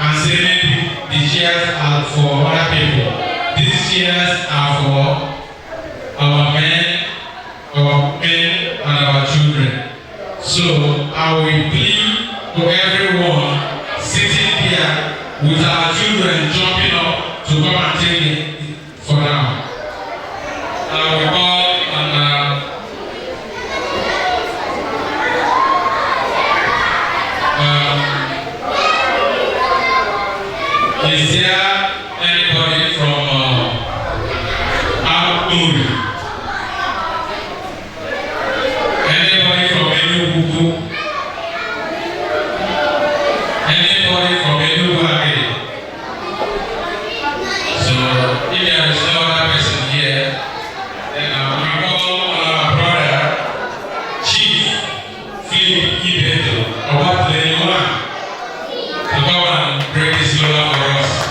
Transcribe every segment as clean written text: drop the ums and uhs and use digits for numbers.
and say the chairs are for other people. chairs are for our men, and our children. So I will plead to everyone sitting here with our children jumping up to come and take it for now. I will call is there anybody from Anambra? Anybody from Enugu? Anybody from Enugu? So if there is no other person here, then we call our brother Chief Philip Ibeto or what they want to come and break this law for us.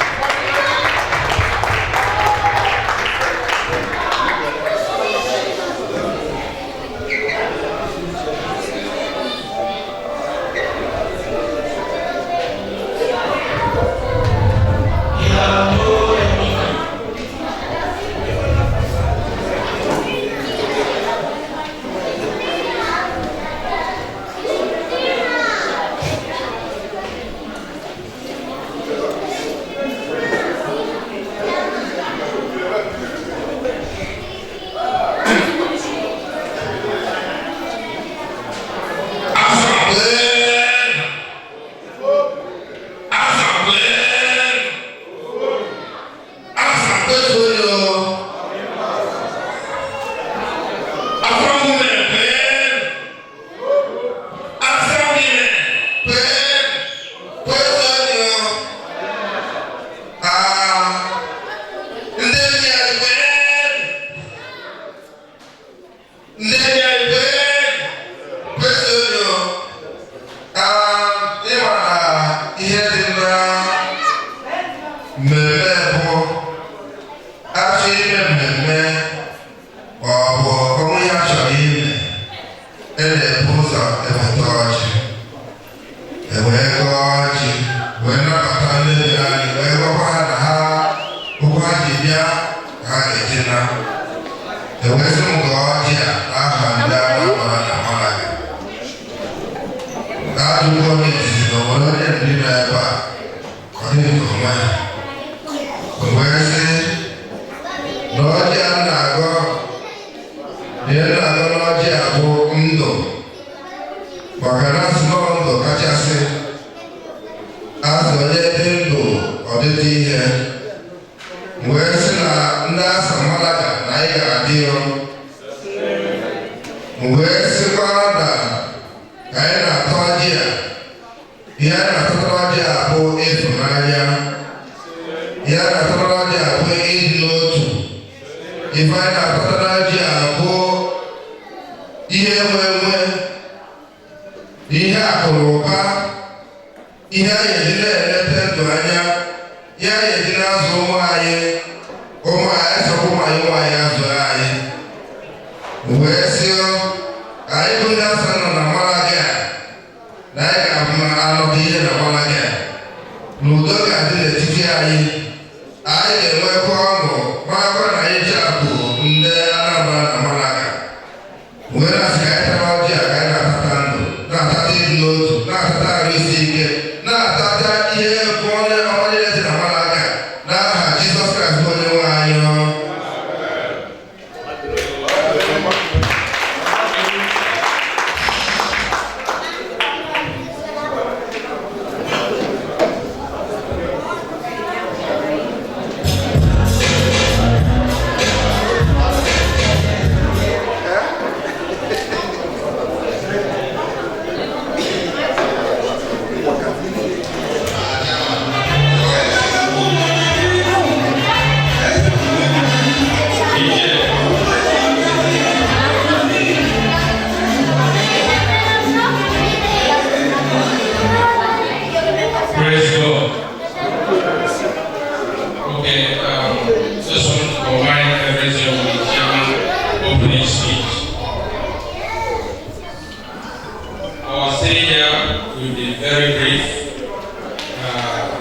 ASA Malaga,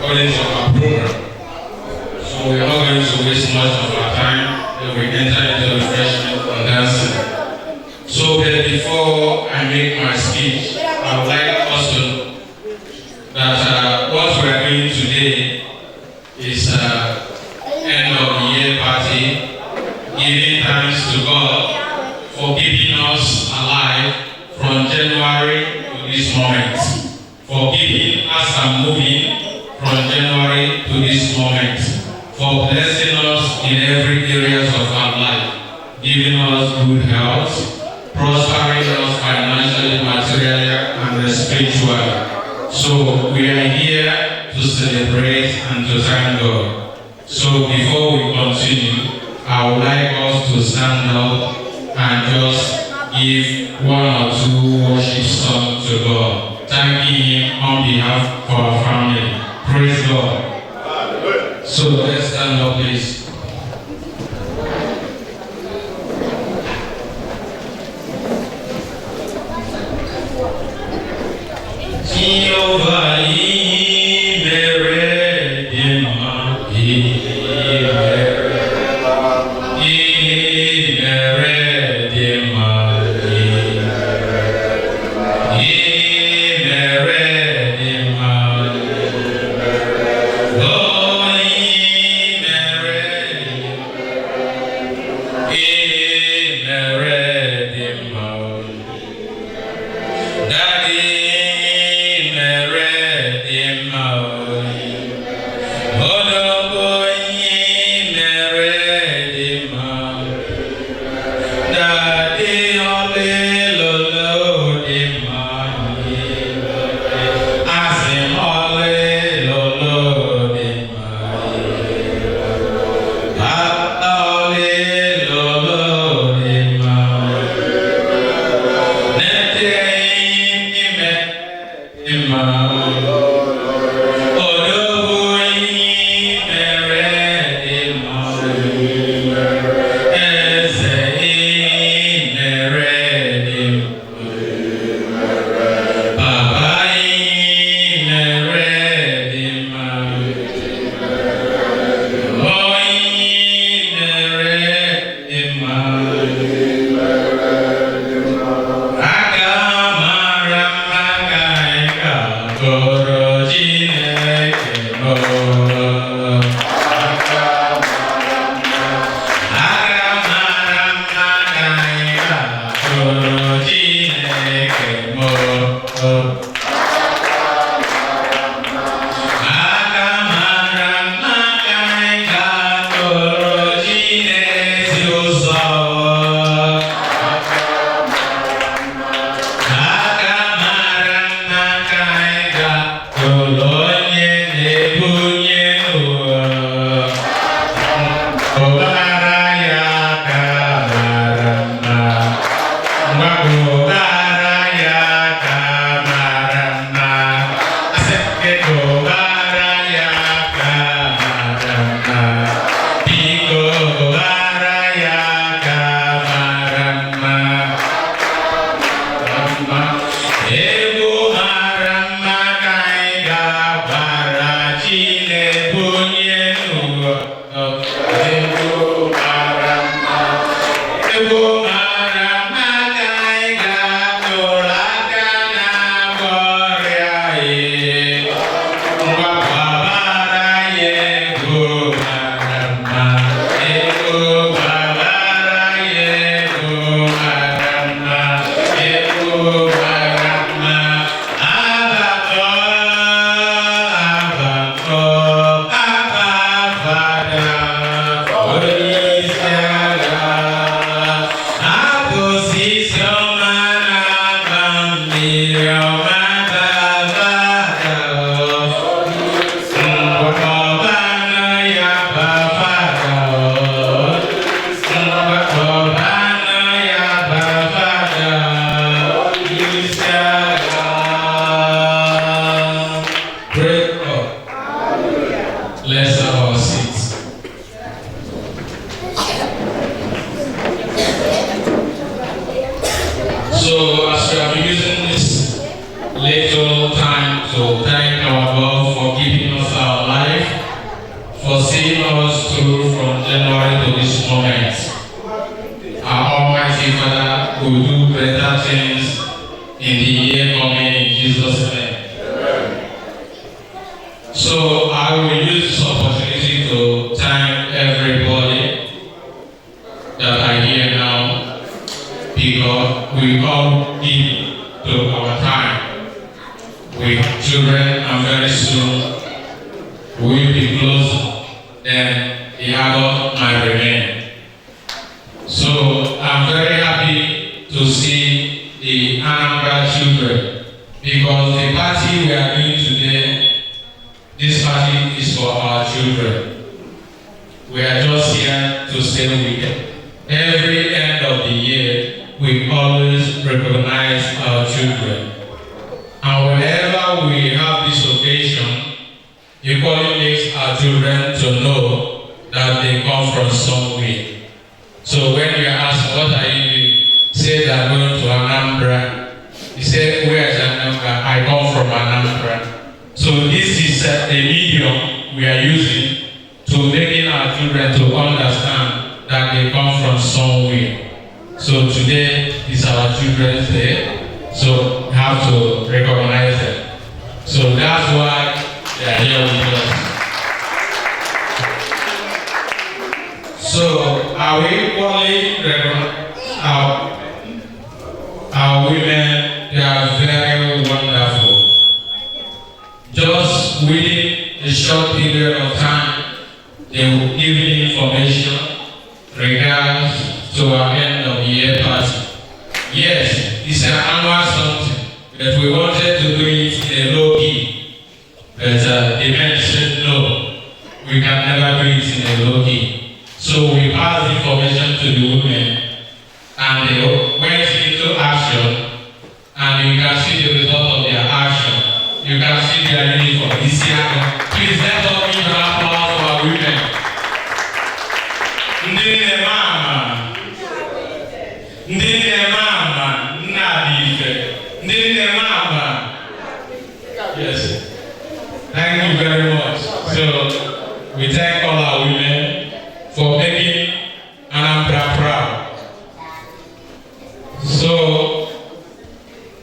according to our program. So we are not going to waste much of our we enter into refreshment and dancing. So before I make my speech, I would like us to know that what we are doing today is end of the year party, giving thanks to God for keeping us alive from January to this moment, for keeping us moving from January to this moment, for blessing us in every areas of our life, giving us good health, prospering us financially, materially, and spiritually. So we are here to celebrate and to thank God. So before we continue, I would like us to stand up and just give one or two worship songs to God, thanking Him on behalf of our family. Praise God. So let's stand up, please. Jehovah, for seeing us through from January up to this moment. Our Almighty Father will do better things in the year coming in Jesus' name. So I will use this opportunity to thank everybody that are here now, because we all give to our time with children, and very soon we will be close, then the adult might remain. So I'm very happy to see the Anambra children, because the party we are doing today, this party is for our children. We are just here to stay with them. Every end of the year, we always recognize our children. And whenever we have this occasion, equally makes our children to know that they come from somewhere. So when you ask, what are you doing? Say they're going to Anambra. You say, where is Anambra? I come from Anambra. So this is a medium we are using to making our children to understand that they come from somewhere. So today is our Children's Day, so we have to recognize them. So that's why they are here with us. So I will equally recognize our women. They are very wonderful. Just within a short period of time, they will give me information regards to our end of the year party. Yes, it's an annual something, but we wanted to do it in a low key. But the men said no, we can never do it in a low key. So we passed information to the women, and they went into action, and you can see the result of their action. You can see their uniform. This year, please let us give an applause for our women. Ndine mama, ndine mama, nadife, ndine mama. Yes. Thank you very much. So we thank all our women for making Anambra proud. So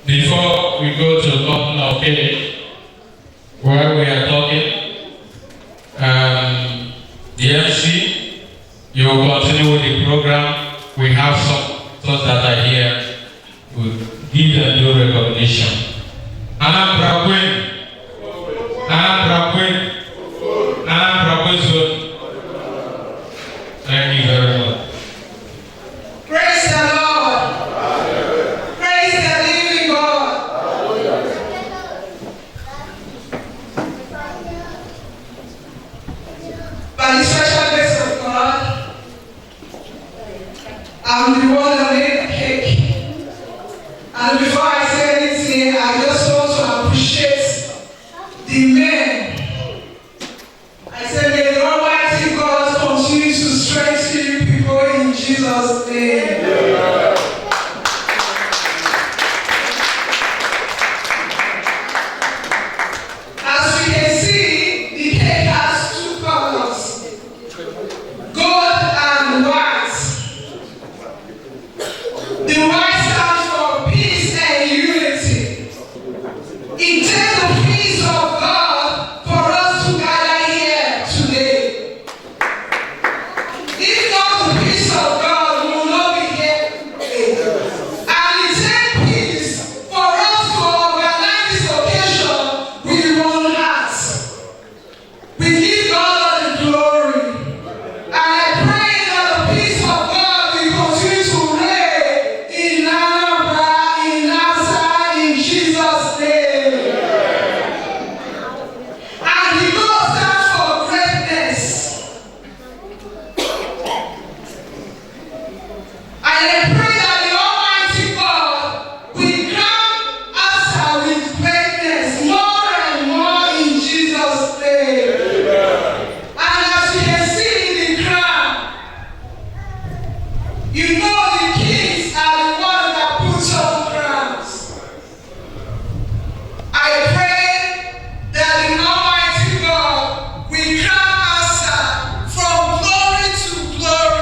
before we go to Cotton of Cake, where we are talking, the MC, you will continue with the program. We have some thoughts that are here. We'll give them due recognition. Anambra Queen. Anambra Queen. Anambra Queen. Thank you very much. Praise the Lord. Praise the living God. By the special grace of God, I'm the one that made the cake. And before I say anything, I just want to appreciate the men. I said, may the Almighty God continue to strengthen you people in Jesus' name. As we can see, the cake has two colors, gold and white. The white stands for peace and unity. It takes the peace of God for us to gather here today. If not the peace of God, we will not be here today. And it takes peace for us to organize this occasion with one heart. We give God all the glory. And I pray that the peace of God will continue to reign in Anambra, in ASA, in Jesus' name. And the goal stands for greatness. And I pray that the Almighty God will crown ASA with greatness more and more in Jesus' name. And as you can see in the crown, you know the kings are the ones that put on crowns. I pray that the Almighty God will crown us from glory to glory.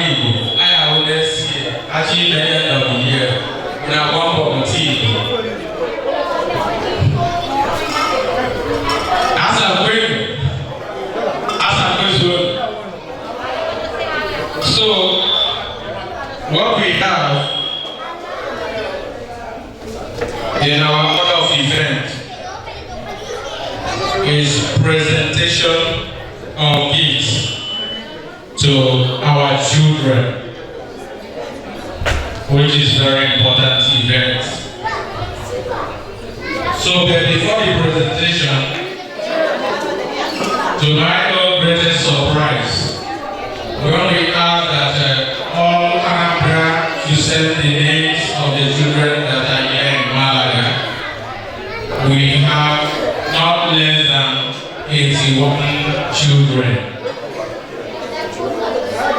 Igbo. I always see actually the end of the year. Now one committee. As a way, as a person. So what we have in our order of event is presentation of gifts to our children, which is very important event. So before the presentation, to my own greatest surprise, we only ask that all Anambra to send the names of the children that are here in Malaga. We have not less than 81 children.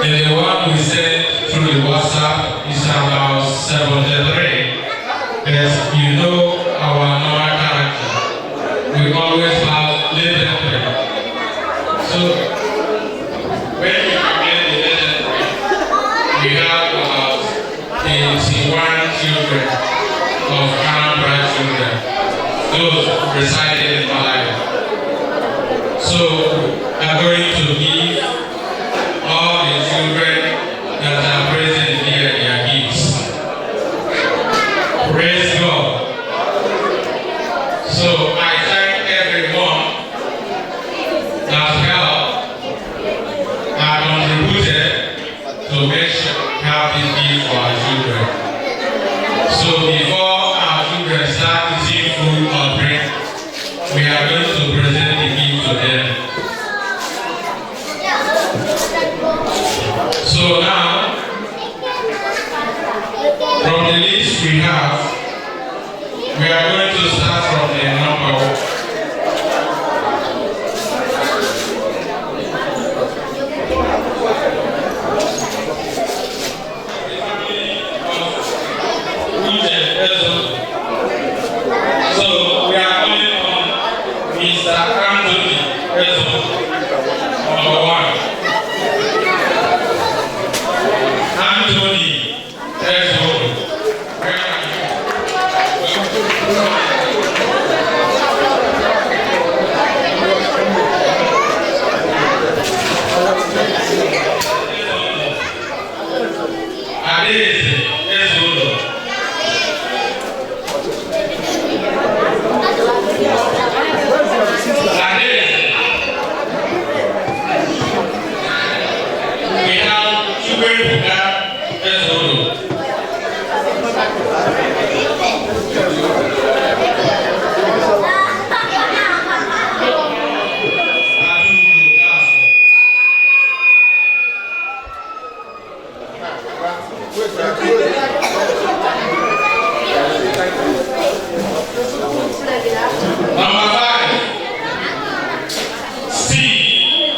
And the one we sent through the WhatsApp is about 73. As you know, our normal character, we always have legendary. So when you get the legendary, we have about 81 children of Anambra children, those residing in Malaga. So we are going to give all the children that are present here their gifts. Praise God. So I thank everyone that helped and contributed to make sure we have this gift for our children. So before our children start eating food or drink, we are going to present the gift to them. So now, from the list we have, we are going to start from the number 1. So we are calling on Mr. Anthony Ezo, number 1. Anthony Ezo, where are you? Adese Ezo. We have children Number 5, Steve,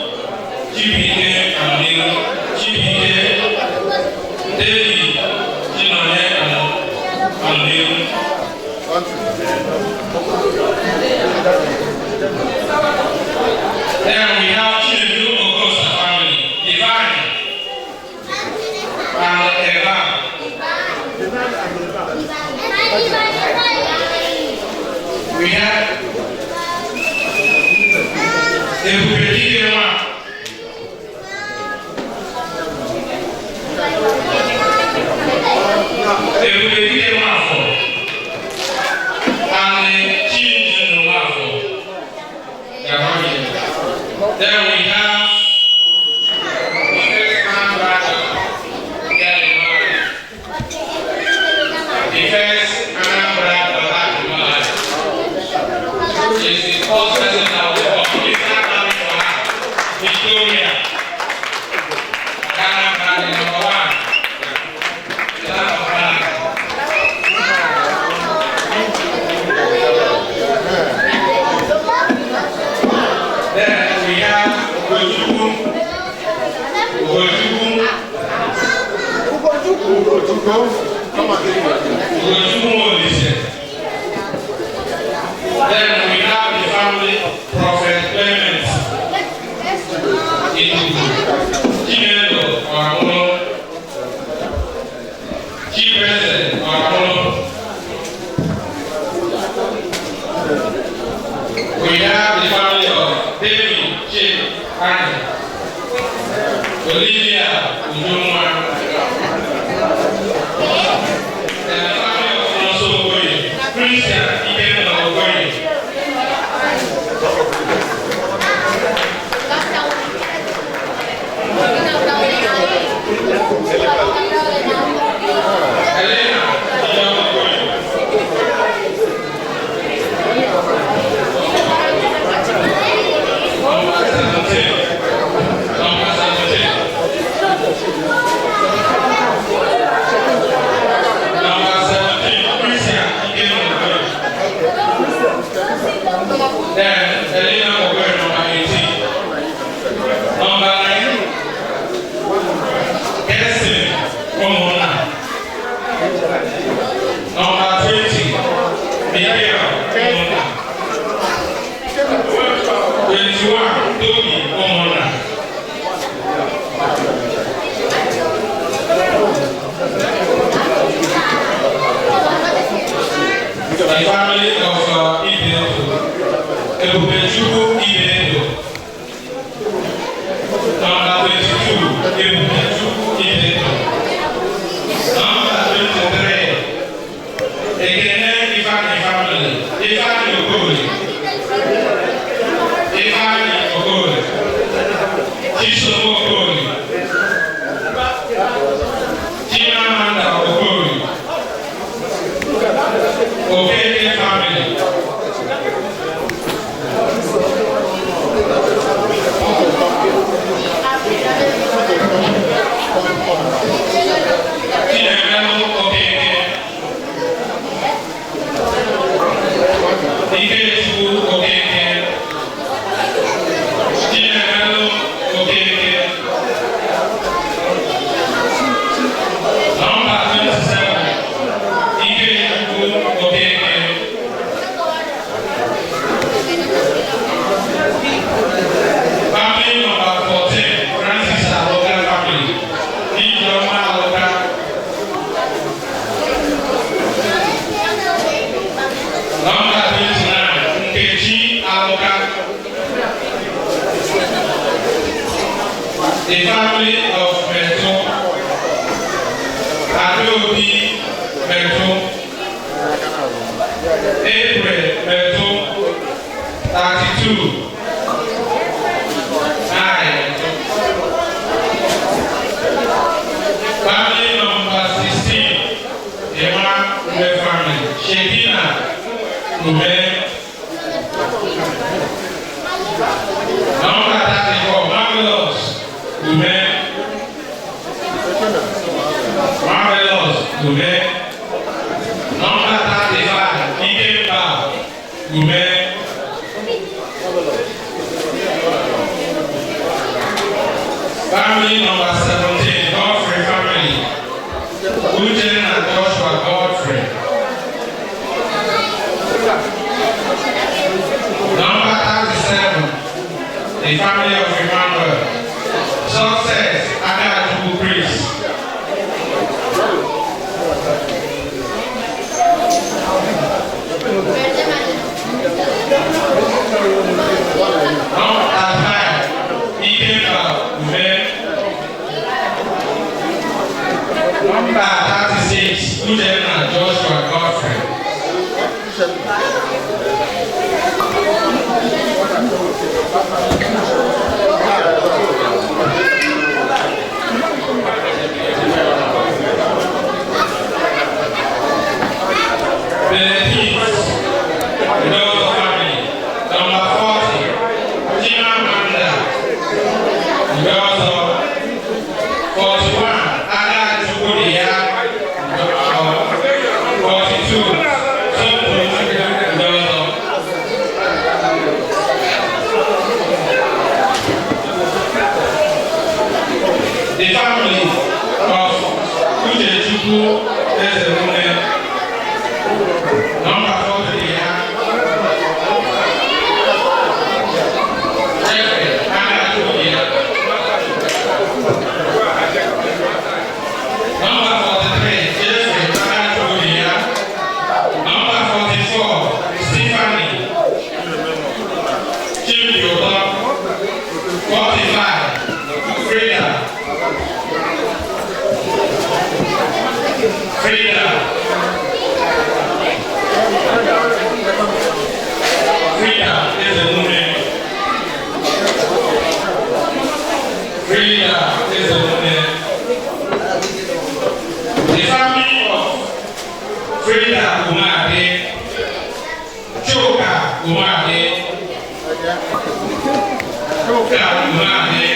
GPA and GPA, David, Jinone and Then we have Chinedu Okosa family, Divine and Eva. We have Then we have the first Anambra is the first person that will come. It's not coming for her. Victoria. Anambra is number 1. It's not for her. Then we have Then we have the family Prophet Clement in Chinelo or family of Frida Umade, Choka Umade, Choka Umade,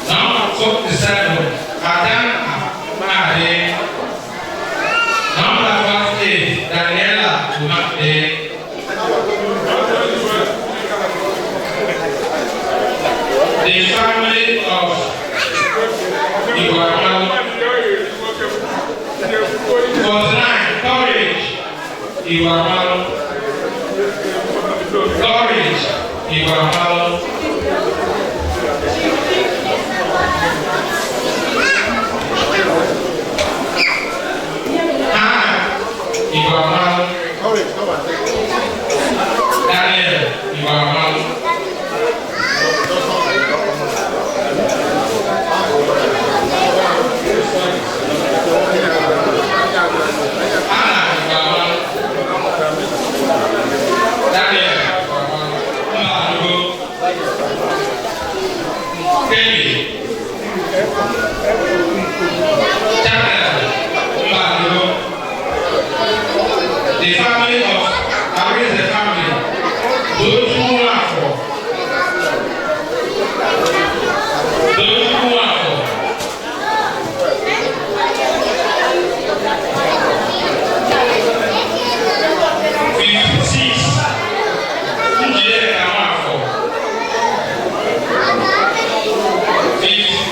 number 47, Adam Umade, number 48, Daniela Umade, the family of Iwamal, 49, Courage, Iwamal, Courage, Iwamal, Hannah, Iwamal, Daniel, Iwamal, the family of Aris, the family, those who are for, those who are for, 56, Nigeria are for, 50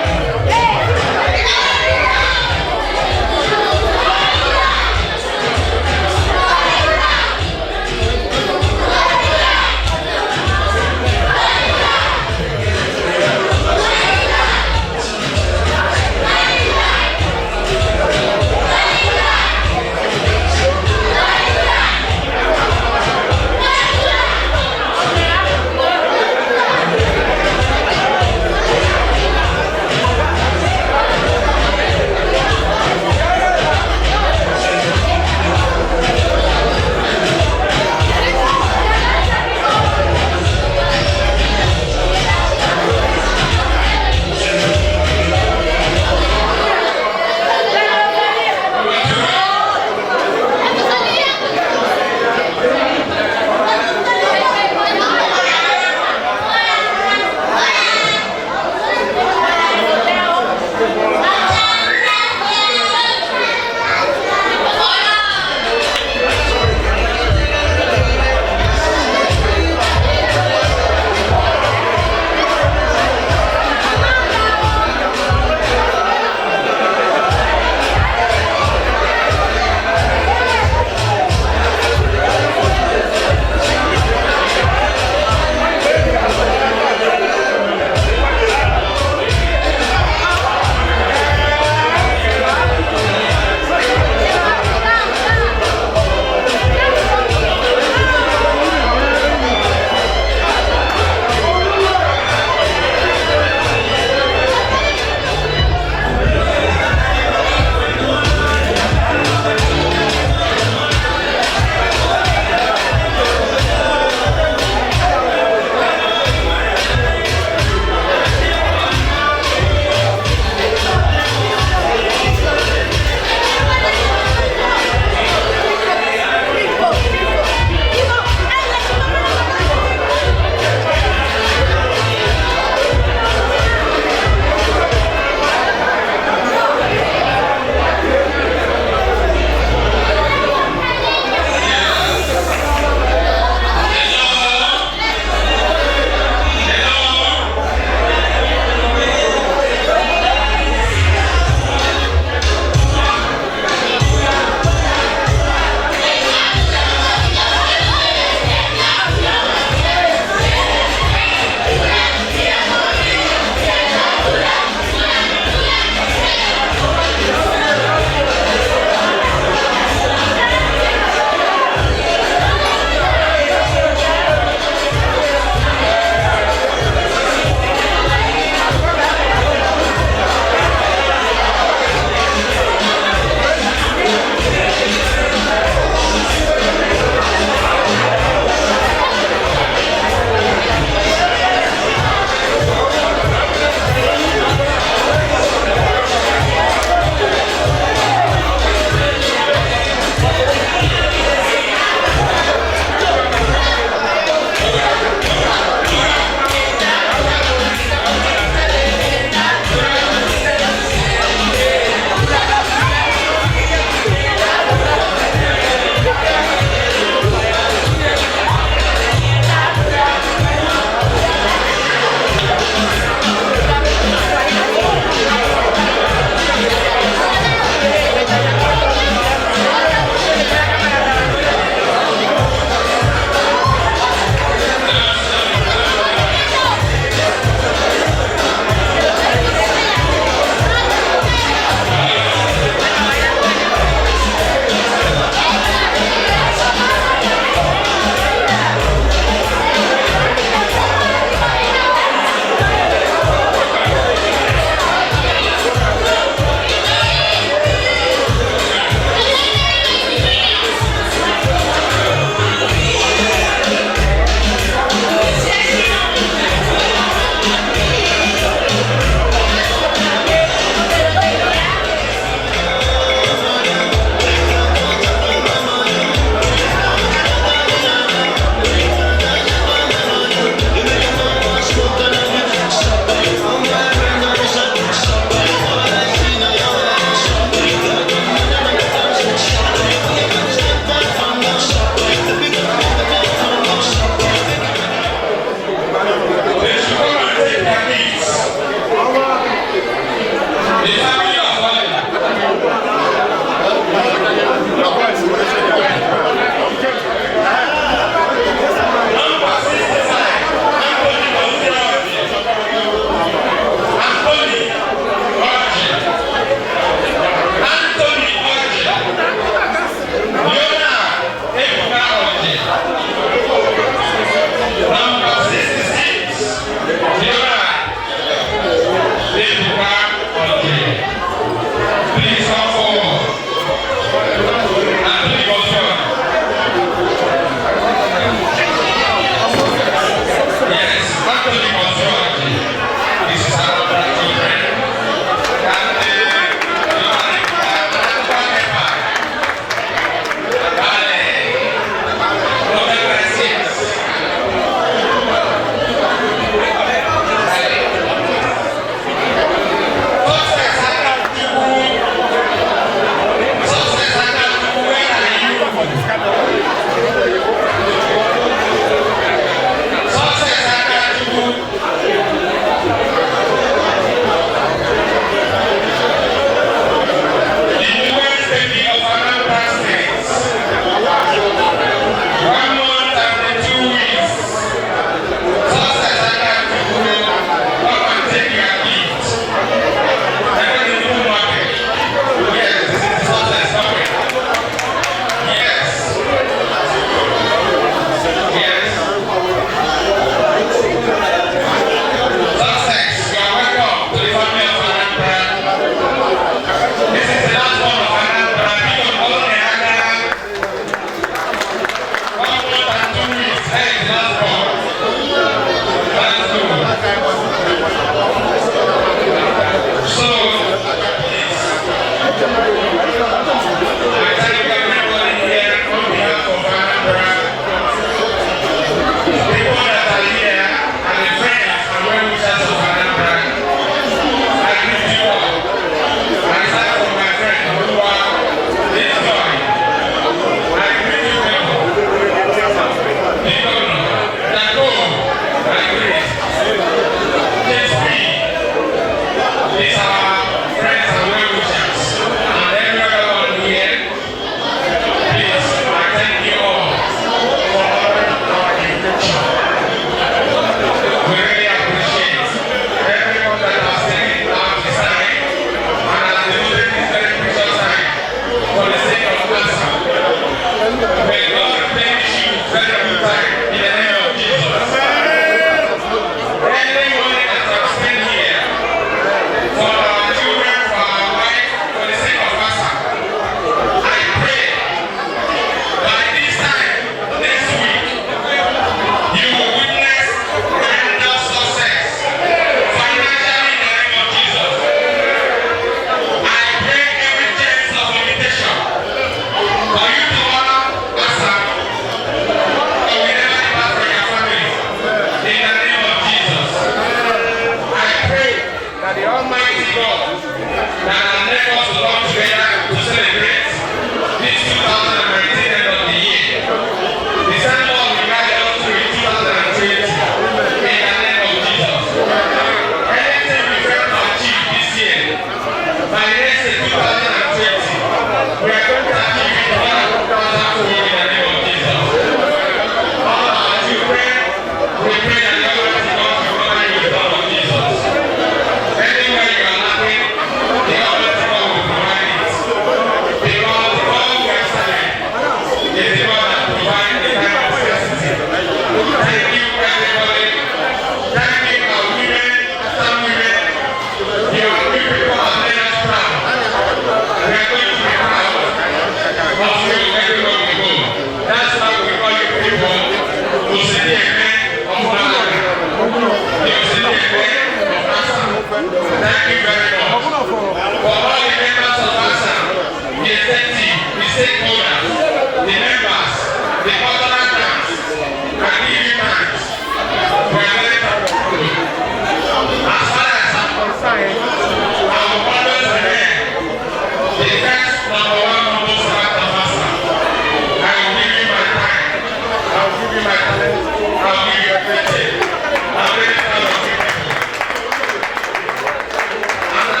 And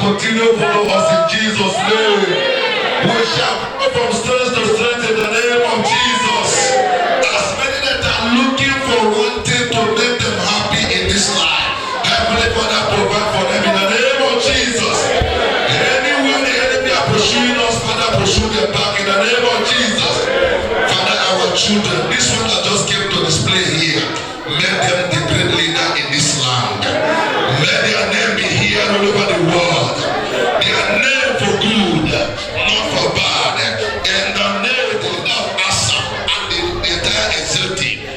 Continue follow us in Jesus' name. We shall go from strength to strength in the name of Jesus. As many that are looking for one thing to make them happy in this life, Heavenly Father, provide for them in the name of Jesus. Anywhere the enemy are pursuing us, Father, pursue them back in the name of Jesus. Father, our children, this one that just came to display here, let them the great leader in this land. Let their name be here all over the world. Their name for good, not for bad. And the name of ASA and the entire executive